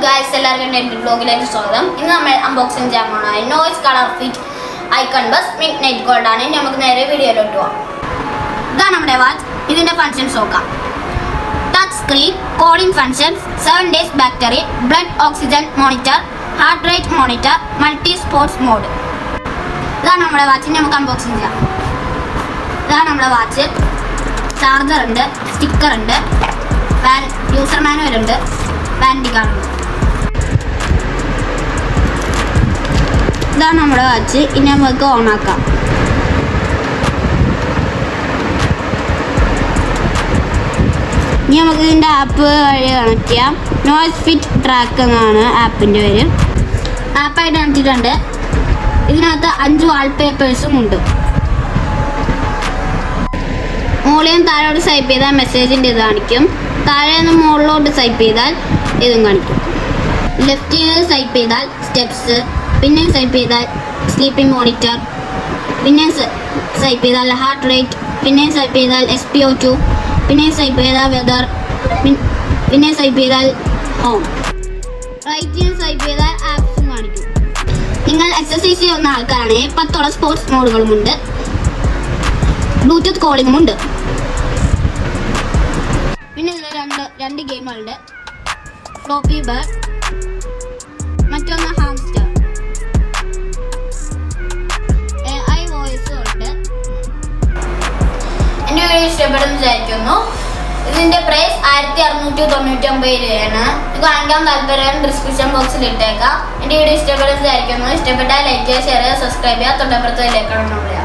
guys, എല്ലാവർക്കും എൻ്റെ വ്ലോഗിലേക്ക് സ്വാഗതം. ഇന്ന് നമ്മൾ അൺബോക്സിംഗ് ചെയ്യാൻ പോണത് noise colour fit icon bus midnight gold ആണ്. ഇനി നമുക്ക് നേരെ വീഡിയോയിലോട്ട് പോവാം. ഇതാണ് നമ്മുടെ വാച്ച്. ഇതിന്റെ ഫങ്ഷൻസ് നോക്കാം. Touch screen, calling functions, 7 days battery, blood oxygen monitor, heart rate monitor, multi sports mode. ഇതാണ് നമ്മുടെ വാച്ച്. ഇനി നമുക്ക് അൺബോക്സിംഗ് ചെയ്യാം. ഇതാണ് നമ്മുടെ വാച്ച്. ചാർജർ ഉണ്ട്, സ്റ്റിക്കർ ഉണ്ട്, യൂസർ മാനുവൽ ഉണ്ട്, വാറണ്ടി കാർഡ് ഉണ്ട്. ഇതാണ് നമ്മുടെ വാച്ച്. ഇനി നമുക്ക് ഓൺ ആക്കാം. ഇനി നമുക്ക് ഇതിൻ്റെ ആപ്പ് വഴി കണക്ട് ചെയ്യാം. നോയ്സ് ഫിറ്റ് ട്രാക്ക് എന്നാണ് ആപ്പിൻ്റെ പേര്. ആപ്പായിട്ട് കണക്റ്റിട്ടുണ്ട്. ഇതിനകത്ത് 5 വാൾപേപ്പേഴ്സും ഉണ്ട്. മുകളിൽ താഴോട്ട് സ്വൈപ്പ് ചെയ്താൽ മെസ്സേജിൻ്റെ ഇത് കാണിക്കും. താഴെ നിന്ന് മുകളിലോട്ട് സ്വൈപ്പ് ചെയ്താൽ ഇതും കാണിക്കും. ലെഫ്റ്റിൽ സ്വൈപ്പ് ചെയ്താൽ സ്റ്റെപ്സ്, പിന്നെ സ്വൈപ്പ് ചെയ്താൽ സ്ലീപ്പിംഗ് മോണിറ്റർ, പിന്നെ സ്വൈപ്പ് ചെയ്താൽ ഹാർട്ട് റേറ്റ്, പിന്നെ സ്വൈപ്പ് ചെയ്താൽ SpO2, പിന്നെ സ്വൈപ്പ് ചെയ്താൽ വെതർ, പിന്നെ സ്വൈപ്പ് ചെയ്താൽ ഹോം. റൈറ്റിൽ സ്വൈപ്പ് ചെയ്താൽ ആപ്സും കാണിക്കും. നിങ്ങൾ എക്സസൈസ് ചെയ്യുന്ന ആൾക്കാരാണെങ്കിൽ 10 സ്പോർട്സ് മോഡുകളുമുണ്ട്. ബ്ലൂടൂത്ത് കോളിംഗും ഉണ്ട്. പിന്നെ ഇതിൽ രണ്ട് ഗെയിമുകളുണ്ട്. ഫ്ലോപ്പി ബേർഡ്, മറ്റൊന്ന് ഹാംസ്റ്റർ. AI വോയിസും ഉണ്ട്. എൻ്റെ വീഡിയോ ഇഷ്ടപ്പെടുന്നു വിചാരിക്കുന്നു. ഇതിൻ്റെ പ്രൈസ് 1699 രൂപയാണ്. ഇത് വാങ്ങിക്കാൻ താല്പര്യം ഡിസ്ക്രിപ്ഷൻ ബോക്സിൽ ഇട്ടേക്കാം. എൻ്റെ വീഡിയോ ഇഷ്ടപ്പെടുന്നു വിചാരിക്കുന്നു. ഇഷ്ടപ്പെട്ടാൽ ലൈക്ക് ചെയ്യുക, ഷെയർ ചെയ്യുക, സബ്സ്ക്രൈബ് ചെയ്യുക. തൊട്ടപ്പുറത്ത് ലൈക്ക് കാണണം.